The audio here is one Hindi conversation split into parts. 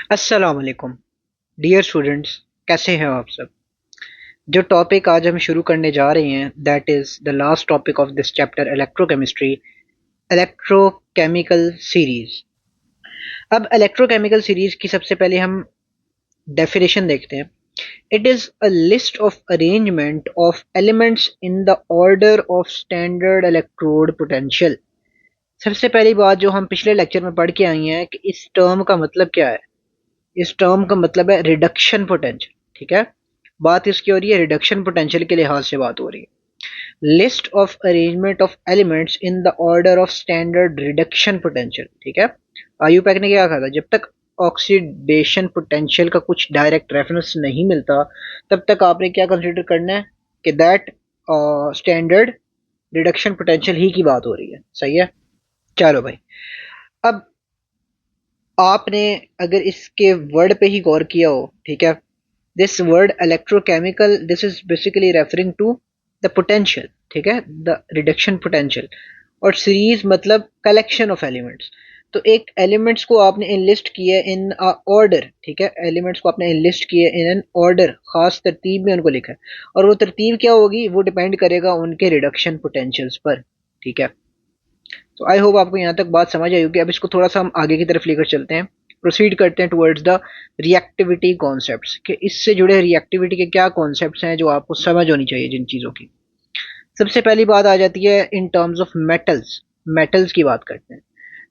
अस्सलाम वालेकुम डियर स्टूडेंट्स। कैसे हैं आप सब। जो टॉपिक आज हम शुरू करने जा रहे हैं that is the last topic of this chapter electrochemistry, electrochemical series. अब इलेक्ट्रोकेमिकल सीरीज की सबसे पहले हम डेफिनेशन देखते हैं। It is a list of arrangement of elements in the order of standard electrode potential. सबसे पहली बात जो हम पिछले लेक्चर में पढ़ के आई हैं कि इस टर्म का मतलब क्या है। इस टर्म का मतलब है रिडक्शन पोटेंशियल। ठीक है, बात इसकी हो रही है रिडक्शन पोटेंशियल के लिहाज से बात हो रही है। List of arrangement of elements in the order of standard reduction potential. ठीक है, आयुपैक ने क्या कहा था, जब तक ऑक्सीडेशन पोटेंशियल का कुछ डायरेक्ट रेफरेंस नहीं मिलता तब तक आपने क्या कंसिडर करना है कि दैट स्टैंडर्ड रिडक्शन पोटेंशियल ही की बात हो रही है। सही है, चलो भाई। अब आपने अगर इसके वर्ड पे ही गौर किया हो, ठीक है, this word electrochemical, this is basically referring to the potential. ठीक है, द रिडक्शन पोटेंशियल। और सीरीज मतलब कलेक्शन ऑफ एलिमेंट्स। तो एक एलिमेंट्स को आपने इनलिस्ट किया इन ऑर्डर। ठीक है, एलिमेंट्स को आपने इनलिस्ट किया इन एन ऑर्डर, खास तरतीब में उनको लिखा है। और वो तरतीब क्या होगी, वो डिपेंड करेगा उनके रिडक्शन पोटेंशियल्स पर। ठीक है, तो आई होप आपको यहाँ तक बात समझ आई होगी। अब इसको थोड़ा सा हम आगे की तरफ लेकर चलते हैं, प्रोसीड करते हैं टुवर्ड्स द रिएक्टिविटी कॉन्सेप्ट्स कि इससे जुड़े रिएक्टिविटी के क्या कॉन्सेप्ट्स हैं जो आपको समझ होनी चाहिए जिन चीज़ों की। सबसे पहली बात आ जाती है इन टर्म्स ऑफ मेटल्स। मेटल्स की बात करते हैं।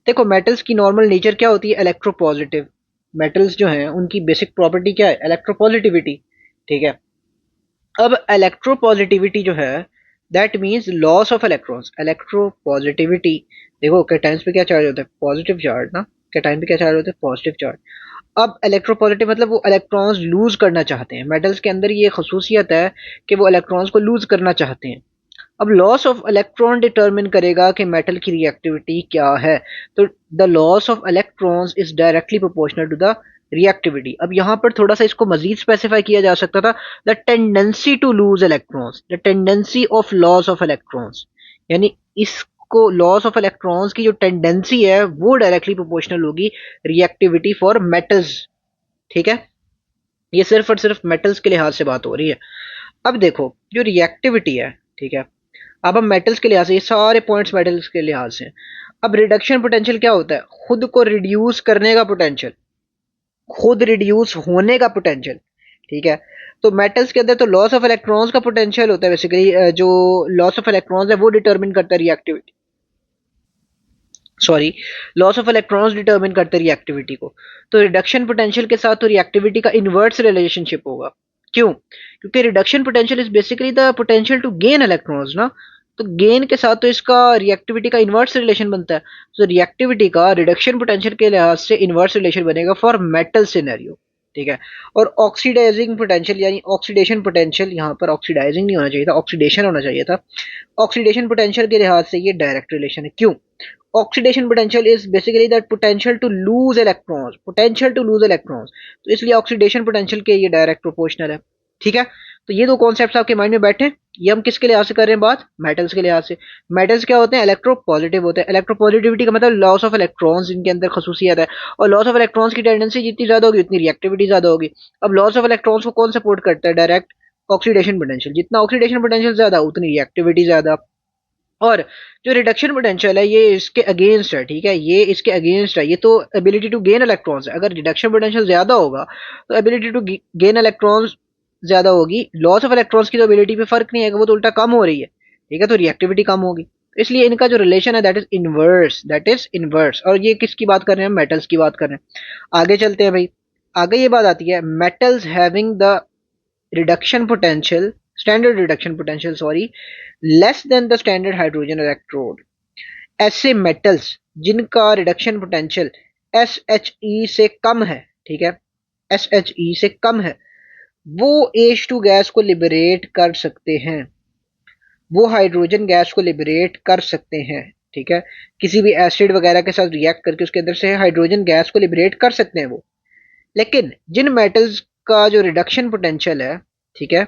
देखो, मेटल्स की नॉर्मल नेचर क्या होती है, इलेक्ट्रोपॉजिटिव। मेटल्स जो हैं उनकी बेसिक प्रॉपर्टी क्या है, इलेक्ट्रोपॉजिटिविटी। ठीक है, अब इलेक्ट्रोपॉजिटिविटी जो है that means loss of electrons. Electropositivity, देखो कैटायंस पे क्या चार्ज होता है, पॉजिटिव चार्ज ना। कैटायन पे क्या चार्ज होता है, पॉजिटिव चार्ज। अब इलेक्ट्रोपॉजिटिव मतलब वो इलेक्ट्रॉन्स लूज करना चाहते हैं। मेटल्स के अंदर ये खसूसियत है कि वो इलेक्ट्रॉन्स को लूज करना चाहते हैं। अब लॉस ऑफ इलेक्ट्रॉन डिटरमिन करेगा कि मेटल की रिएक्टिविटी क्या है। तो the loss of electrons is directly proportional to the reactivity. अब यहाँ पर थोड़ा सा इसको मजीद स्पेसिफाई किया जा सकता था, the tendency to lose electrons, the tendency of loss of electrons. यानी इसको लॉस ऑफ इलेक्ट्रॉन्स की जो टेंडेंसी है वो डायरेक्टली प्रोपोर्शनल होगी रिएक्टिविटी फॉर मेटल्स। ठीक है, ये सिर्फ और सिर्फ मेटल्स के लिहाज से बात हो रही है। अब देखो जो रिएक्टिविटी है, ठीक है, अब हम मेटल्स के लिहाज से, ये सारे पॉइंट्स मेटल्स के लिहाज से। अब रिडक्शन पोटेंशियल क्या होता है, खुद को रिड्यूस करने का पोटेंशियल, खुद रिड्यूस होने का पोटेंशियल। ठीक है, तो मेटल्स के अंदर तो लॉस ऑफ इलेक्ट्रॉन्स का पोटेंशियल होता है बेसिकली। जो लॉस ऑफ इलेक्ट्रॉन्स है वो डिटरमिन करता है reactivity, sorry, loss of electrons determine करते हैं रिएक्टिविटी को। तो रिडक्शन पोटेंशियल के साथ तो रिएक्टिविटी का इनवर्स रिलेशनशिप होगा। क्यों, क्योंकि reduction potential is basically the potential to gain electrons ना। तो गेन के साथ तो इसका रिएक्टिविटी का इनवर्स रिलेशन बनता है। तो रिएक्टिविटी का रिडक्शन पोटेंशियल के लिहाज से इनवर्स रिलेशन बनेगा फॉर मेटल सिनेरियो। ठीक है, और ऑक्सीडाइजिंग पोटेंशियल यानी ऑक्सीडेशन पोटेंशियल, यहाँ पर ऑक्सीडाइजिंग नहीं होना चाहिए था, ऑक्सीडेशन होना चाहिए था। ऑक्सीडेशन पोटेंशियल के लिहाज से ये डायरेक्ट रिलेशन है। क्यों, oxidation potential is basically that potential to lose electrons, potential to lose electrons. तो इसलिए ऑक्सीडेशन पोटेंशियल के ये डायरेक्ट प्रोपोर्शनल है। ठीक है, तो ये दो कॉन्सेप्ट्स आपके माइंड में बैठे। ये हम किसके लिहाज से कर रहे हैं बात, मेटल्स के लिहाज से। मेटल्स क्या होते हैं, इलेक्ट्रोपॉजिटिव होते हैं। इलेक्ट्रोपॉजिटिविटी का मतलब लॉस ऑफ इलेक्ट्रॉन्स इनके अंदर खसूसियत है। और लॉस ऑफ इलेक्ट्रॉन्स की टेंडेंसी जितनी ज्यादा होगी उतनी रिएक्टिविटी ज्यादा होगी। अब लॉस ऑफ इलेक्ट्रॉन्स को कौन सपोर्ट करता है, डायरेक्ट ऑक्सीडेशन पोटेंशियल। जितना ऑक्सीडेशन पोटेंशियल ज्यादा उतनी रिएक्टिविटी ज्यादा। और जो रिडक्शन पोटेंशियल है ये इसके अगेंस्ट है। ठीक है, ये इसके अगेंस्ट है। ये तो एबिलिटी टू गेन इलेक्ट्रॉन्स है। अगर रिडक्शन पोटेंशियल ज्यादा होगा तो एबिलिटी टू गेन इलेक्ट्रॉन्स ज्यादा होगी। लॉस ऑफ इलेक्ट्रॉन्स की तो एबिलिटी पे फर्क नहीं है, वो तो उल्टा कम हो रही है। ठीक है, तो रिएक्टिविटी कम होगी। इसलिए इनका जो रिलेशन है that is inverse, that is inverse. और ये किसकी बात कर रहे हैं, मेटल्स की बात कर रहे हैं। आगे चलते हैं भाई। आगे ये बात आती है metals having the reduction potential, standard reduction potential, sorry, less than the standard hydrogen electrode। ऐसे मेटल्स जिनका रिडक्शन पोटेंशियल एस एच ई से कम है, ठीक है, एस एच ई से कम है, वो एच टू गैस को लिबरेट कर सकते हैं। वो हाइड्रोजन गैस को लिबरेट कर सकते हैं। ठीक है, किसी भी एसिड वगैरह के साथ रिएक्ट करके उसके अंदर से हाइड्रोजन गैस को लिबरेट कर सकते हैं वो। लेकिन जिन मेटल्स का जो रिडक्शन पोटेंशियल है, ठीक है,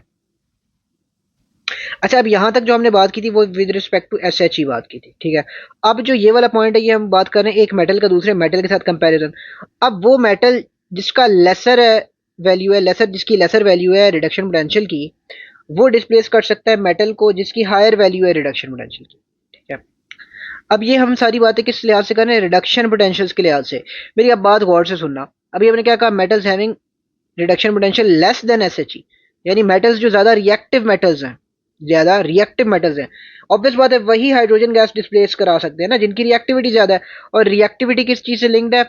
अच्छा, अब यहां तक जो हमने बात की थी वो with respect to S H E बात की थी। ठीक है, अब जो ये वाला पॉइंट है ये हम बात कर रहे हैं एक मेटल का दूसरे मेटल के साथ कंपैरिजन। अब वो मेटल जिसका लेसर वैल्यू है, लेसर जिसकी लेसर वैल्यू है रिडक्शन पोटेंशियल की, वो डिस्प्लेस कर सकता है मेटल को जिसकी हायर वैल्यू है रिडक्शन पोटेंशियल की। ठीक है, अब ये हम सारी बातें किस लिहाज से कर रहे हैं, रिडक्शन पोटेंशियल्स के लिहाज से। मेरी अब बात गौर से सुनना। अभी हमने क्या कहा, metals having reduction potential less than SHE, यानी मेटल्स जो ज्यादा रिएक्टिव मेटल्स हैं, ज्यादा रिएक्टिव मेटल्स हैं, ऑब्वियस बात है वही हाइड्रोजन गैस डिस्प्लेस करा सकते हैं ना जिनकी रिएक्टिविटी ज्यादा है। और रिएक्टिविटी किस चीज से लिंक्ड है,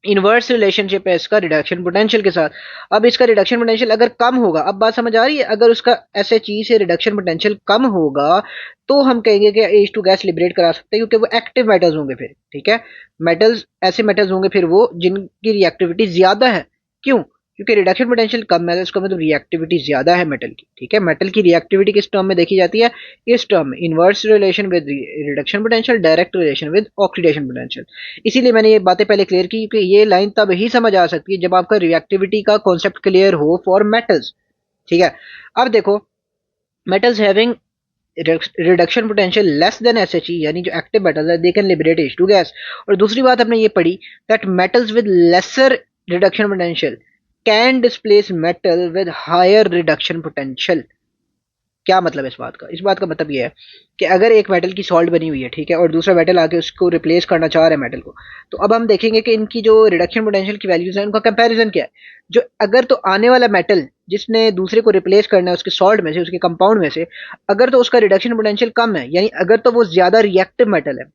इनवर्स रिलेशनशिप है इसका रिडक्शन पोटेंशियल के साथ। अब इसका रिडक्शन पोटेंशियल अगर कम होगा, अब बात समझ आ रही है, अगर उसका एसएचई से रिडक्शन पोटेंशियल कम होगा तो हम कहेंगे कि H2 गैस लिबरेट करा सकते हैं, क्योंकि वो एक्टिव मेटल्स होंगे फिर। ठीक है, मेटल्स ऐसे मेटल्स होंगे फिर वो जिनकी रिएक्टिविटी ज्यादा है। क्यों? क्योंकि रिडक्शन पोटेंशियल कम है, उसका मतलब रिएक्टिविटी ज्यादा है मेटल की। ठीक है, मेटल की रिएक्टिविटी किस टर्म में देखी जाती है, इस टर्म में, inverse relation with reduction potential, direct relation with oxidation potential. इसीलिए मैंने ये बातें पहले क्लियर की, क्योंकि ये लाइन तब ही समझ आ सकती है जब आपका रिएक्टिविटी का कॉन्सेप्ट क्लियर हो फॉर मेटल्स। ठीक है, अब देखो, metals having reduction potential less than SHE, यानी जो एक्टिव मेटल्स है they can liberate H2 gas. और दूसरी बात हमने ये पढ़ी that metals with lesser reduction potential can displace metal with higher reduction potential. क्या मतलब है इस बात का, इस बात का मतलब ये है कि अगर एक मेटल की सॉल्ट बनी हुई है, ठीक है, और दूसरा मेटल आके उसको रिप्लेस करना चाह रहा है मेटल को, तो अब हम देखेंगे कि इनकी जो रिडक्शन पोटेंशियल की वैल्यूज है उनका कंपैरिजन क्या है। जो अगर तो आने वाला मेटल जिसने दूसरे को रिप्लेस करना है उसके सॉल्ट में से, उसके कंपाउंड में से, अगर तो उसका रिडक्शन पोटेंशियल कम है, यानी अगर तो वो ज्यादा रिएक्टिव मेटल है।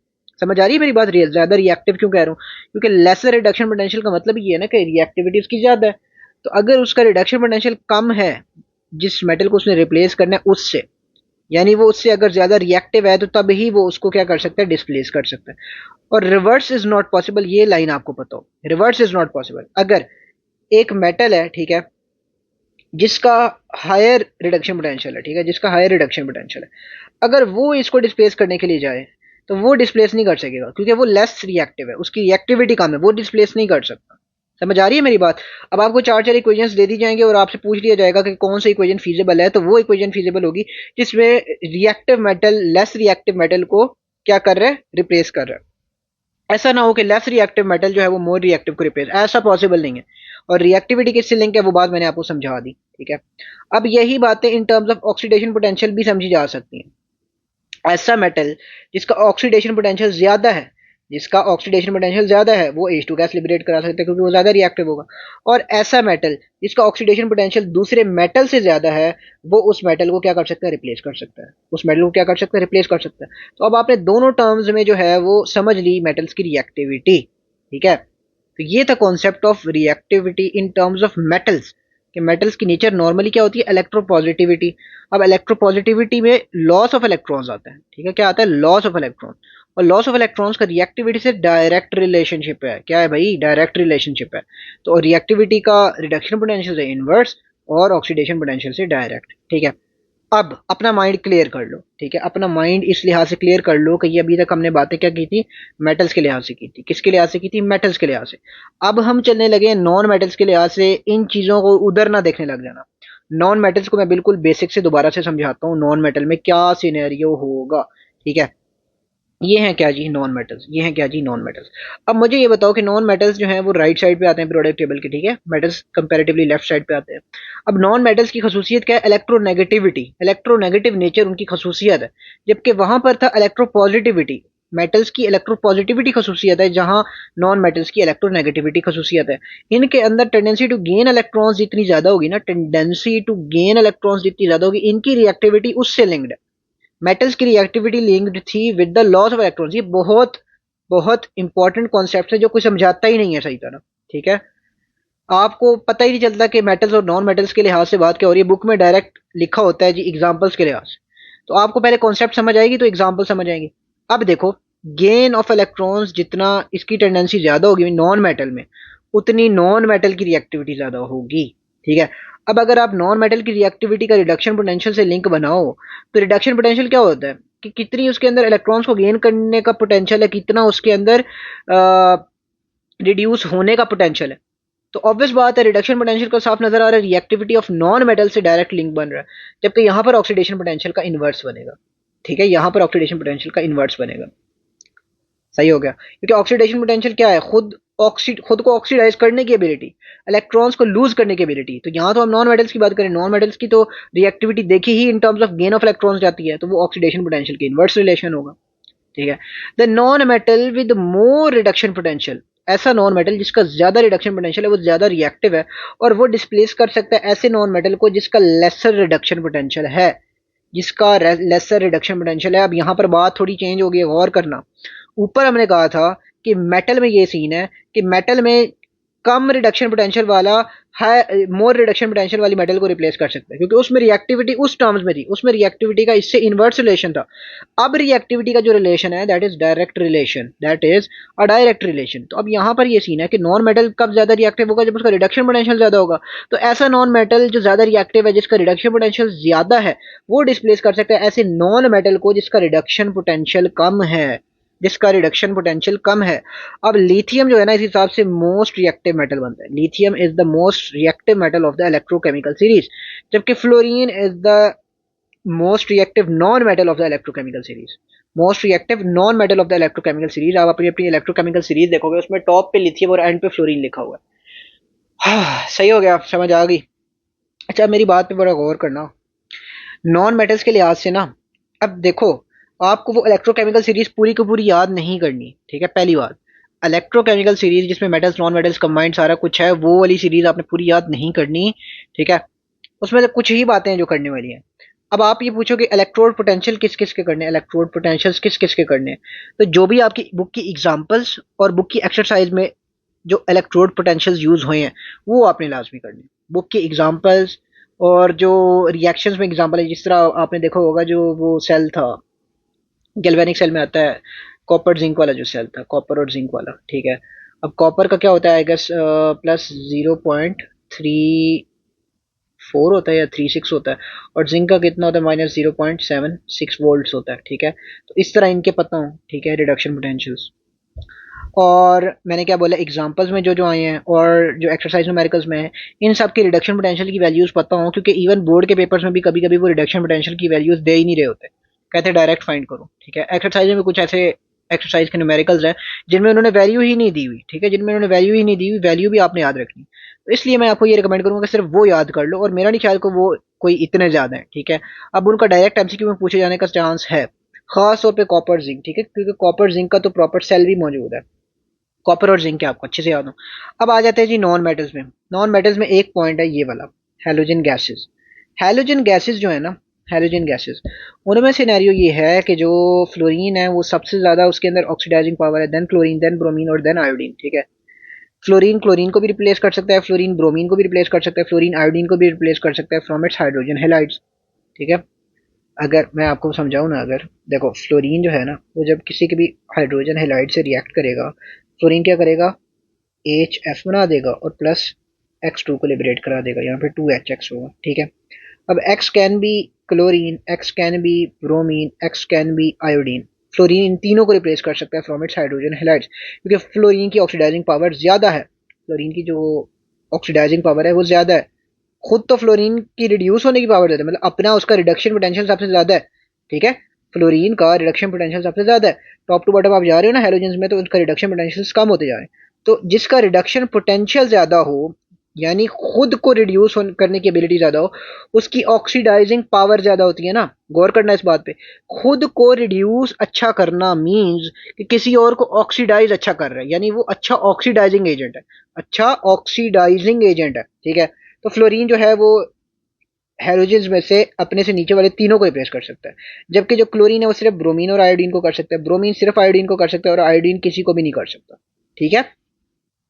समझ आ रही है मेरी बात, ज्यादा रिएक्टिव क्यों कह रहा हूँ, क्योंकि लेसर रिडक्शन पोटेंशियल का मतलब ये है ना कि रिएक्टिविटी उसकी ज्यादा है। तो अगर उसका रिडक्शन पोटेंशियल कम है जिस मेटल को उसने रिप्लेस करना है उससे, यानी वो उससे अगर ज्यादा रिएक्टिव है, तो तब ही वो उसको क्या कर सकता है, डिस्प्लेस कर सकता है। और रिवर्स इज नॉट पॉसिबल, ये लाइन आपको पता हो, रिवर्स इज नॉट पॉसिबल। अगर एक मेटल है, ठीक है, जिसका हायर रिडक्शन पोटेंशियल है, ठीक है, जिसका हायर रिडक्शन पोटेंशियल है, अगर वो इसको डिस्प्लेस करने के लिए जाए तो वो डिस्प्लेस नहीं कर सकेगा, क्योंकि वो लेस रिएक्टिव है, उसकी रिएक्टिविटी कम है, वो डिस्प्लेस नहीं कर सकता। समझ आ रही है मेरी बात। अब आपको चार चार इक्वेशंस दे दी जाएंगे और आपसे पूछ लिया जाएगा कि कौन सा इक्वेशन फीजिबल है, तो वो इक्वेशन फीजिबल होगी जिसमें reactive metal less reactive metal को क्या कर रहा है, रिप्लेस कर रहा है। ऐसा ना हो कि लेस रिएक्टिव मेटल जो है वो मोर रिएक्टिव को रिप्लेस, ऐसा पॉसिबल नहीं है। और रिएक्टिविटी किससे लिंक है वो बात मैंने आपको समझा दी। ठीक है, अब यही बातें इन टर्म्स ऑफ ऑक्सीडेशन पोटेंशियल भी समझी जा सकती हैं। ऐसा मेटल जिसका ऑक्सीडेशन पोटेंशियल ज्यादा है, जिसका ऑक्सीडेशन पोटेंशियल ज्यादा है, वो H2 गैस लिबरेट करा सकता है क्योंकि वो ज्यादा रिएक्टिव होगा। और ऐसा मेटल जिसका ऑक्सीडेशन पोटेंशियल दूसरे मेटल से ज्यादा है, वो उस मेटल को क्या कर सकता है, रिप्लेस कर सकता है, उस मेटल को क्या कर सकता है, रिप्लेस कर सकता है। तो अब आपने दोनों टर्म्स में जो है वो समझ ली मेटल्स की रिएक्टिविटी। ठीक है, तो ये था concept of reactivity in terms of metals, कि मेटल्स की नेचर नॉर्मली क्या होती है, इलेक्ट्रोपॉजिटिविटी। अब इलेक्ट्रोपॉजिटिविटी में लॉस ऑफ इलेक्ट्रॉन्स आता है। ठीक है, क्या आता है, लॉस ऑफ इलेक्ट्रॉन। और लॉस ऑफ इलेक्ट्रॉन्स का रिएक्टिविटी से डायरेक्ट रिलेशनशिप है। क्या है भाई, डायरेक्ट रिलेशनशिप है। तो रिएक्टिविटी का रिडक्शन पोटेंशियल से इनवर्स और ऑक्सीडेशन पोटेंशियल से डायरेक्ट। ठीक है, अब अपना माइंड क्लियर कर लो। ठीक है, अपना माइंड इस लिहाज से क्लियर कर लो कि ये अभी तक हमने बातें क्या की थी, मेटल्स के लिहाज से की थी। किसके लिहाज से की थी, मेटल्स के लिहाज से। अब हम चलने लगे नॉन मेटल्स के लिहाज से। इन चीजों को उधर ना देखने लग जाना। नॉन मेटल्स को मैं बिल्कुल बेसिक से दोबारा से समझाता हूँ, नॉन मेटल में क्या सिनेरियो होगा। ठीक है, ये हैं क्या जी, नॉन मेटल्स। ये हैं क्या जी, नॉन मेटल्स। अब मुझे ये बताओ कि नॉन मेटल्स जो हैं वो राइट साइड पे आते हैं प्रोडक्ट टेबल के। ठीक है, मेटल्स कंपैरेटिवली लेफ्ट साइड पे आते हैं। अब नॉन मेटल्स की खसूसियत क्या है, इलेक्ट्रोनेगेटिविटी, इलेक्ट्रोनेगेटिव नेचर उनकी खसूसियत है। जबकि वहां पर था इलेक्ट्रोपॉजिटिविटी, मेटल्स की इलेक्ट्रोपॉजिटिविटी खसूसियत है, जहां नॉन मेटल्स की इलेक्ट्रोनेगेटिविटी खसूसियत है। इनके अंदर टेंडेंसी टू गेन इलेक्ट्रॉन्स जितनी ज्यादा होगी ना, टेंडेंसी टू गेन इलेक्ट्रॉन्स जितनी ज्यादा होगी, इनकी रिएक्टिविटी उससे लिंक्ड है। मेटल्स की रिएक्टिविटी लिंक्ड थी with the loss of electrons. ये बहुत बहुत इंपॉर्टेंट कॉन्सेप्ट है जो कोई समझाता ही नहीं है सही तरह। ठीक है, आपको पता ही नहीं चलता कि मेटल्स और नॉन मेटल्स के लिहाज से बात क्या हो रही है, बुक में डायरेक्ट लिखा होता है जी एग्जांपल्स के लिहाज से। तो आपको पहले कॉन्सेप्ट समझ आएगी तो एग्जांपल समझ आएंगे। अब देखो, गेन ऑफ इलेक्ट्रॉन्स जितना इसकी टेंडेंसी ज्यादा होगी नॉन मेटल में, उतनी नॉन मेटल की रिएक्टिविटी ज्यादा होगी। ठीक है, अब अगर आप नॉन मेटल की रिएक्टिविटी का रिडक्शन पोटेंशियल से लिंक बनाओ, तो रिडक्शन पोटेंशियल क्या होता है कि कितनी उसके अंदर इलेक्ट्रॉन्स को गेन करने का पोटेंशियल है, कितना उसके अंदर रिड्यूस होने का पोटेंशियल है। तो ऑब्वियस बात है रिडक्शन पोटेंशियल का साफ नजर आ रहा है, रिएक्टिविटी ऑफ नॉन मेटल से डायरेक्ट लिंक बन रहा है। जबकि यहां पर ऑक्सीडेशन पोटेंशियल का इनवर्स बनेगा। ठीक है, यहां पर ऑक्सीडेशन पोटेंशियल का इनवर्स बनेगा। सही हो गया, क्योंकि ऑक्सीडेशन पोटेंशियल क्या है, खुद खुद को ऑक्सीडाइज करने की एबिलिटी, इलेक्ट्रॉन्स को लूज करने की एबिलिटी। तो यहाँ तो हम नॉन मेटल्स की बात करें, नॉन मेटल्स की तो रिएक्टिविटी देखी ही in terms of gain of electrons जाती है, तो वो ऑक्सीडेशन पोटेंशियल की इनवर्स रिलेशन होगा। ठीक है। The non metal with more reduction potential, ऐसा नॉन मेटल जिसका ज्यादा रिडक्शन पोटेंशियल है, वो ज्यादा रिएक्टिव है और वो डिस्प्लेस कर सकता है ऐसे नॉन मेटल को जिसका लेसर रिडक्शन पोटेंशियल है, जिसका लेसर रिडक्शन पोटेंशियल है। अब यहाँ पर बात थोड़ी चेंज हो गई, गौर करना। ऊपर हमने कहा था कि मेटल में ये सीन है कि मेटल में कम रिडक्शन पोटेंशियल वाला है, मोर रिडक्शन पोटेंशियल वाली मेटल को रिप्लेस कर सकता है, क्योंकि उसमें रिएक्टिविटी उस टर्म्स में थी, उसमें रिएक्टिविटी का इससे इनवर्स रिलेशन था। अब रिएक्टिविटी का जो रिलेशन है that is direct relation, that is a direct relation. तो अब यहाँ पर ये सीन है कि नॉन मेटल कब ज्यादा रिएक्टिव होगा, जब उसका रिडक्शन पोटेंशियल ज्यादा होगा। तो ऐसा नॉन मेटल जो ज्यादा रिएक्टिव है, जिसका रिडक्शन पोटेंशियल ज्यादा है, वो डिस्प्लेस कर सकता है ऐसे नॉन मेटल को जिसका रिडक्शन पोटेंशियल कम है, जिसका रिडक्शन पोटेंशियल कम है। अब लिथियम जो है ना, इस हिसाब से मोस्ट रिएक्टिव मेटल बनता है। Lithium is the most reactive metal of the electrochemical series, जबकि fluorine is the most reactive non metal of the electrochemical series. Most reactive non metal of the electrochemical series, आप अपनी अपनी इलेक्ट्रोकेमिकल सीरीज देखोगे, उसमें टॉप पे लिथियम और एंड पे फ्लोरीन लिखा हुआ है। सही हो गया, समझ आ गई। अच्छा, मेरी बात पे बड़ा गौर करना। नॉन मेटल्स के लिहाज से ना, अब देखो, आपको वो इलेक्ट्रोकेमिकल सीरीज पूरी की पूरी याद नहीं करनी। ठीक है, पहली बात, इलेक्ट्रोकेमिकल सीरीज जिसमें मेटल्स नॉन मेटल्स कंबाइंड सारा कुछ है, वो वाली सीरीज आपने पूरी याद नहीं करनी। ठीक है, उसमें से कुछ ही बातें हैं जो करने वाली हैं। अब आप ये पूछो कि इलेक्ट्रोड पोटेंशियल किस किस के करने हैं, इलेक्ट्रोड पोटेंशियल्स किस किस के करने हैं। तो जो भी आपकी बुक की एग्जांपल्स और बुक की एक्सरसाइज में जो इलेक्ट्रोड पोटेंशियल्स यूज हुए हैं, वो आपने लाजमी करने। बुक की एग्जांपल्स और जो रिएक्शंस में एग्जांपल है, जिस तरह आपने देखा होगा जो वो सेल था, गैल्वेनिक सेल में आता है, कॉपर जिंक वाला जो सेल था, कॉपर और जिंक वाला। ठीक है, अब कॉपर का क्या होता है, आई गेस प्लस 0.34 होता है या 36 होता है, और जिंक का कितना होता है, -0.76 वोल्ट्स होता है। ठीक है, तो इस तरह इनके पता हो। ठीक है, रिडक्शन पोटेंशियल्स। और मैंने क्या बोला, एग्जांपल्स में जो जो आए हैं और जो एक्सरसाइज न्यूमेरिकल्स में है, इन सब के रिडक्शन पोटेंशियल की वैल्यूज पता हो, क्योंकि इवन बोर्ड के पेपर्स में भी कभी कभी वो रिडक्शन पोटेंशियल की वैल्यूज दे ही नहीं रहे होते, कहते हैं डायरेक्ट फाइंड करो। ठीक है, एक्सरसाइज में कुछ ऐसे एक्सरसाइज के न्यूमेरिकल्स हैं जिनमें उन्होंने वैल्यू ही नहीं दी हुई। ठीक है, जिनमें उन्होंने वैल्यू ही नहीं दी हुई, वैल्यू भी आपने याद रखनी। तो इसलिए मैं आपको ये रिकमेंड करूंगा कि सिर्फ वो याद कर लो, और मेरा नहीं ख्याल को वो कोई इतने ज्यादा है। ठीक है, अब उनका डायरेक्ट एमसीक्यू में पूछे जाने का चांस है, खास तौर पे कॉपर जिंक। ठीक है, क्योंकि कॉपर जिंक का तो प्रॉपर सेल भी मौजूद है, कॉपर और जिंक के आपको अच्छे से याद हो। अब आ जाते हैं जी नॉन मेटल्स में। नॉन मेटल्स में एक पॉइंट है ये वाला, हेलोजन गैसेस। हेलोजन गैसेस जो है ना, हेलोजन गैसेस, उनमें सिनेरियो ये है कि जो फ्लोरीन है वो सबसे ज्यादा उसके अंदर ऑक्सीडाइजिंग पावर है, देन क्लोरीन, देन ब्रोमीन और देन आयोडीन। ठीक है, फ्लोरीन क्लोरीन को भी रिप्लेस कर सकता है, फ्लोरीन ब्रोमीन को भी रिप्लेस कर सकता है, फ्लोरीन आयोडीन को भी रिप्लेस कर सकता है फ्रॉम इट्स हाइड्रोजन हेलाइड्स। ठीक है, अगर मैं आपको समझाऊं ना, अगर देखो फ्लोरीन जो है ना, वो जब किसी के भी हाइड्रोजन हेलाइड से रिएक्ट करेगा, फ्लोरीन क्या करेगा, एच एफ बना देगा और प्लस X2 को लिबरेट करा देगा, यहाँ पे 2HX होगा। ठीक है, अब X can be chlorine, X can be bromine, X can be iodine. Fluorine इन तीनों को रिप्लेस कर सकता है फ्रॉम इट्स हाइड्रोजन हेलाइड्स, क्योंकि फ्लोरीन की ऑक्सीडाइजिंग पावर ज्यादा है। फ्लोरीन की जो ऑक्सीडाइजिंग पावर है वो ज्यादा है। खुद तो फ्लोरीन की रिड्यूस होने की पावर ज्यादा है, मतलब अपना उसका रिडक्शन पोटेंशियल सबसे ज्यादा है। ठीक है, फ्लोरीन का रिडक्शन पोटेंशियल सबसे ज्यादा है। टॉप टू बॉटम आप जा रहे हो ना हेलोजेंस में, तो उनका रिडक्शन पोटेंशियल कम होते जा रहे हैं। तो जिसका रिडक्शन पोटेंशियल ज्यादा हो, यानी खुद को रिड्यूस करने की एबिलिटी ज्यादा हो, उसकी ऑक्सीडाइजिंग पावर ज्यादा होती है ना। गौर करना इस बात पे, खुद को रिड्यूस अच्छा करना मींस कि किसी और को ऑक्सीडाइज अच्छा कर रहा है, यानी वो अच्छा ऑक्सीडाइजिंग एजेंट है, अच्छा ऑक्सीडाइजिंग एजेंट है। ठीक है, तो फ्लोरीन जो है वो हेलोजेंस में से अपने से नीचे वाले तीनों को रिप्लेस कर सकता है, जबकि जो क्लोरीन है वो सिर्फ ब्रोमीन और आयोडीन को कर सकता है, ब्रोमीन सिर्फ आयोडीन को कर सकता है, और आयोडीन किसी को भी नहीं कर सकता। ठीक है,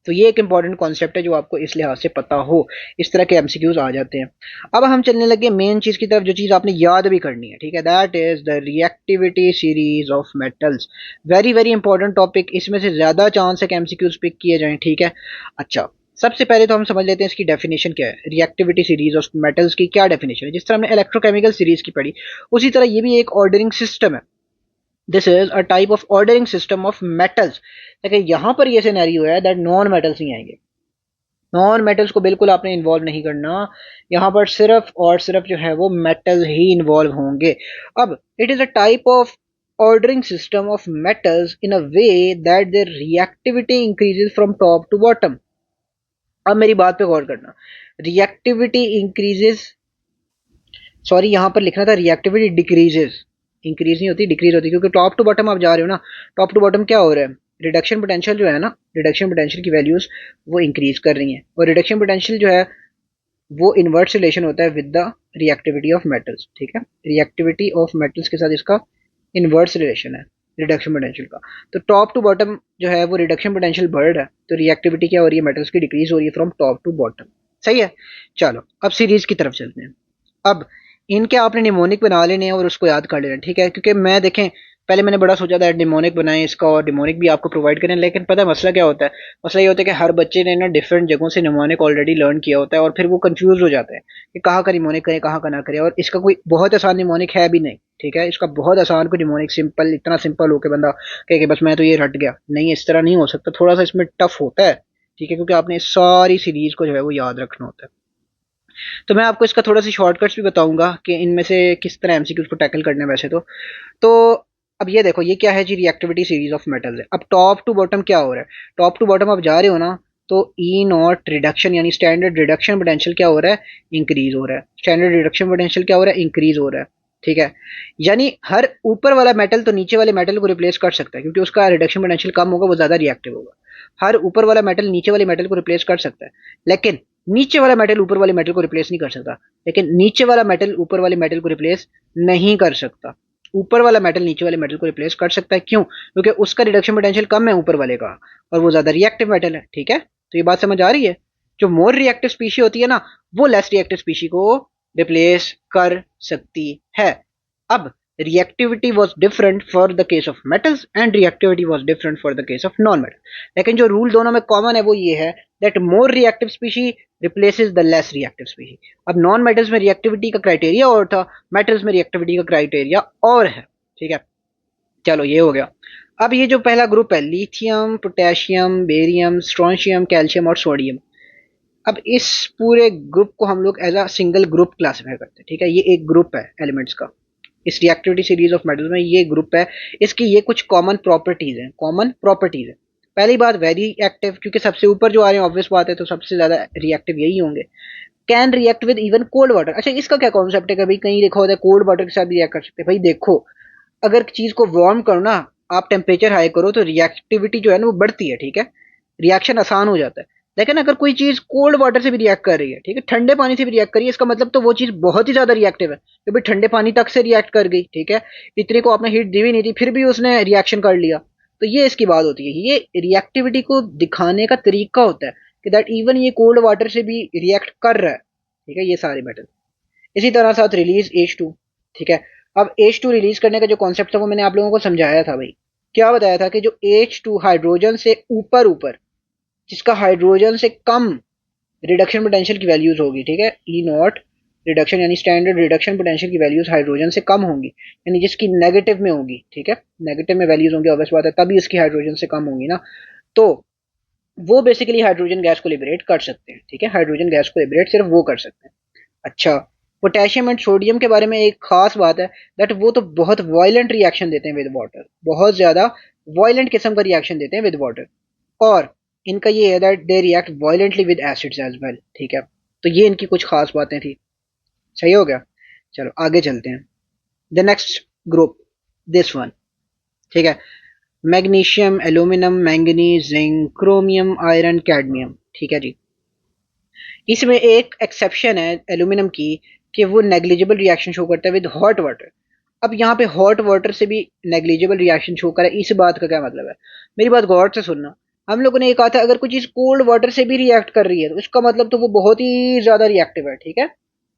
तो ये एक इंपॉर्टेंट कॉन्सेप्ट है जो आपको इस लिहाज से पता हो। इस तरह के एमसीक्यूज आ जाते हैं। अब हम चलने लगे मेन चीज की तरफ, जो चीज आपने याद भी करनी है। ठीक है, that is the reactivity series of metals. Very very important topic, इसमें से ज्यादा चांस है कि एमसीक्यूज पिक किए जाएं। ठीक है, अच्छा, सबसे पहले तो हम समझ लेते हैं इसकी डेफिनेशन क्या है। रिएक्टिविटी सीरीज ऑफ मेटल्स की क्या डेफिनेशन है, जिस तरह हमने इलेक्ट्रोकेमिकल सीरीज की पढ़ी, उसी तरह ये भी एक ऑर्डरिंग सिस्टम है। This is a type of ordering system of metals. लेकिन यहां पर ये सिनेरियो है दैट नॉन मेटल्स नहीं आएंगे, नॉन मेटल्स को बिल्कुल आपने इन्वॉल्व नहीं करना। यहां पर सिर्फ और सिर्फ जो है वो मेटल ही इन्वॉल्व होंगे। अब it is a type of ordering system of metals in a way that their reactivity increases from top to bottom. अब मेरी बात पे गौर करना, रिएक्टिविटी इंक्रीजेस, सॉरी यहाँ पर लिखना था रिएक्टिविटी डिक्रीजेस, इंक्रीज नहीं होती डिक्रीज होती, क्योंकि टॉप टू बॉटम आप जा रहे हो ना, टॉप टू बॉटम क्या हो रहा है, रिडक्शन पोटेंशियल जो है ना, रिडक्शन पोटेंशियल की वैल्यूज वो इंक्रीज कर रही हैं, और रिडक्शन पोटेंशियल जो है वो इन्वर्स रिलेशन होता है with the reactivity of metals, ठीक है, रिएक्टिविटी ऑफ मेटल्स के साथ इसका इन्वर्स रिलेशन है रिडक्शन पोटेंशियल का। तो टॉप टू बॉटम जो है वो रिडक्शन पोटेंशियल बढ़ रहा है, तो रिएक्टिविटी क्या हो रही है, मेटल्स की डिक्रीज हो रही है फ्रॉम टॉप टू बॉटम। सही है, चलो अब सीरीज की तरफ चलते हैं। अब इनके आपने निमोनिक बना लेने हैं और उसको याद कर लेना, ठीक है, क्योंकि मैं देखें पहले मैंने बड़ा सोचा था निमोनिक बनाएं इसका और निमोनिक भी आपको प्रोवाइड करें, लेकिन पता है मसला क्या होता है, मसला ये होता है कि हर बच्चे ने ना डिफरेंट जगहों से निमोनिक ऑलरेडी लर्न किया होता है और फिर वो कंफ्यूज हो जाते हैं कि कहाँ का निमोनिक करें कहाँ का ना करें, और इसका कोई बहुत आसान निमोनिक है भी नहीं, ठीक है, इसका बहुत आसान कोई निमोनिक सिंपल इतना सिंपल हो के बंदा कहे कि बस मैं तो ये रट गया, नहीं इस तरह नहीं हो सकता, थोड़ा सा इसमें टफ होता है, ठीक है, क्योंकि आपने सारी सीरीज को जो है वो याद रखना होता है। तो मैं आपको इसका थोड़ा सी शॉर्टकट्स भी बताऊंगा कि इनमें से किस तरह एमसीक्यूज को टैकल करना है वैसे तो अब ये देखो ये क्या है जी, रिएक्टिविटी सीरीज ऑफ मेटल्स है। अब टॉप टू बॉटम क्या हो रहा है, टॉप टू बॉटम आप जा रहे हो ना, तो ई नॉट रिडक्शन यानी स्टैंडर्ड रिडक्शन पोटेंशियल क्या हो रहा है, इंक्रीज हो रहा है, स्टैंडर्ड रिडक्शन पोटेंशियल क्या हो रहा है, इंक्रीज हो रहा है, ठीक है, यानी हर ऊपर वाला मेटल तो नीचे वाले मेटल को रिप्लेस कर सकता है, क्योंकि उसका रिडक्शन पोटेंशियल कम होगा, वो ज्यादा रिएक्टिव होगा, हर ऊपर वाला मेटल नीचे वाले मेटल को रिप्लेस कर सकता है, लेकिन नीचे वाला मेटल ऊपर वाले मेटल को रिप्लेस नहीं कर सकता, लेकिन नीचे वाला मेटल ऊपर वाले मेटल को रिप्लेस नहीं कर सकता, ऊपर वाला मेटल नीचे वाले मेटल को रिप्लेस कर सकता है, क्यों, क्योंकि उसका रिडक्शन पोटेंशियल कम है ऊपर वाले का और वो ज्यादा रिएक्टिव मेटल है, ठीक है, तो ये बात समझ आ रही है, जो मोर रिएक्टिव स्पीशी होती है ना वो लेस रिएक्टिव स्पीशी को रिप्लेस कर सकती है। अब reactivity was different for the case of metals and reactivity was different for the case of non-metal, लेकिन जो रूल दोनों में कॉमन है वो ये है that more reactive species replaces the less reactive species। अब नॉन मेटल्स में रिएक्टिविटी का क्राइटेरिया और था, मेटल्स में रिएक्टिविटी का क्राइटेरिया और है, ठीक है, चलो ये हो गया। अब ये जो पहला ग्रुप है lithium potassium barium strontium calcium और सोडियम, अब इस पूरे ग्रुप को हम लोग as a single group classify करते हैं, ठीक है, ये एक ग्रुप है एलिमेंट्स का, इस रिएक्टिविटी सीरीज ऑफ मेटल्स में ये ग्रुप है, इसकी ये कुछ कॉमन प्रॉपर्टीज हैं, कॉमन प्रॉपर्टीज है। पहली बात वेरी एक्टिव, क्योंकि सबसे ऊपर जो आ रहे हैं ऑब्वियस बात है तो सबसे ज्यादा रिएक्टिव यही होंगे। Can react with even cold water, अच्छा इसका क्या कॉन्सेप्ट है, कभी कहीं लिखा होता है कोल्ड वाटर के साथ भी रिएक्ट कर सकते हैं, भाई देखो अगर चीज को वार्म करो ना, आप टेम्परेचर हाई करो तो रिएक्टिविटी जो है ना वो बढ़ती है, ठीक है, रिएक्शन आसान हो जाता है, लेकिन अगर कोई चीज कोल्ड वाटर से भी रिएक्ट कर रही है, ठीक है, ठंडे पानी से भी रिएक्ट कर रही है, इसका मतलब तो वो चीज बहुत ही ज्यादा रिएक्टिव है, तो भाई ठंडे पानी तक से रिएक्ट कर गई, ठीक है, इतने को आपने हीट दी भी नहीं थी फिर भी उसने रिएक्शन कर लिया, तो ये इसकी बात होती है, ये रिएक्टिविटी को दिखाने का तरीका होता है कि दैट इवन ये कोल्ड वाटर से भी रिएक्ट कर रहा है, ठीक है, ये सारे मेटल। इसी तरह साथ रिलीज H2, ठीक है, अब H2 रिलीज करने का जो कॉन्सेप्ट था वो मैंने आप लोगों को समझाया था भाई, क्या बताया था कि जो H2 हाइड्रोजन से ऊपर ऊपर, जिसका हाइड्रोजन से कम रिडक्शन पोटेंशियल की वैल्यूज होगी, ठीक है, ई नॉट रिडक्शन यानी स्टैंडर्ड रिडक्शन पोटेंशियल की वैल्यूज हाइड्रोजन से कम होंगी, यानी जिसकी नेगेटिव में होगी, ठीक है, नेगेटिव में वैल्यूज होंगी ऑब्वियस बात है, तभी इसकी हाइड्रोजन से कम होंगी ना, तो वो बेसिकली हाइड्रोजन गैस को लिबरेट कर सकते हैं, ठीक है, हाइड्रोजन गैस को लिबरेट सिर्फ वो कर सकते हैं। अच्छा पोटेशियम एंड सोडियम के बारे में एक खास बात है दैट वो तो बहुत वायलेंट रिएक्शन देते हैं विद वाटर, बहुत ज्यादा वायलेंट किस्म का रिएक्शन देते हैं विद वाटर, और इनका ये है that they react violently with acids as well, ठीक है, तो ये इनकी कुछ खास बातें थी। सही हो गया, चलो आगे चलते हैं। The next group this one, ठीक है, magnesium aluminium manganese zinc chromium iron cadmium, ठीक है जी, इसमें एक एक्सेप्शन है एल्यूमिनियम की कि वो नेग्लिजिबल रिएक्शन शो करता है विद हॉट वाटर। अब यहाँ पे हॉट वाटर से भी नेग्लिजिबल रिएक्शन शो करे, इस बात का क्या मतलब है, मेरी बात गौर से सुनना, हम लोगों ने ये कहा था अगर कोई चीज कोल्ड वाटर से भी रिएक्ट कर रही है तो इसका मतलब तो वो बहुत ही ज्यादा रिएक्टिव है, ठीक है,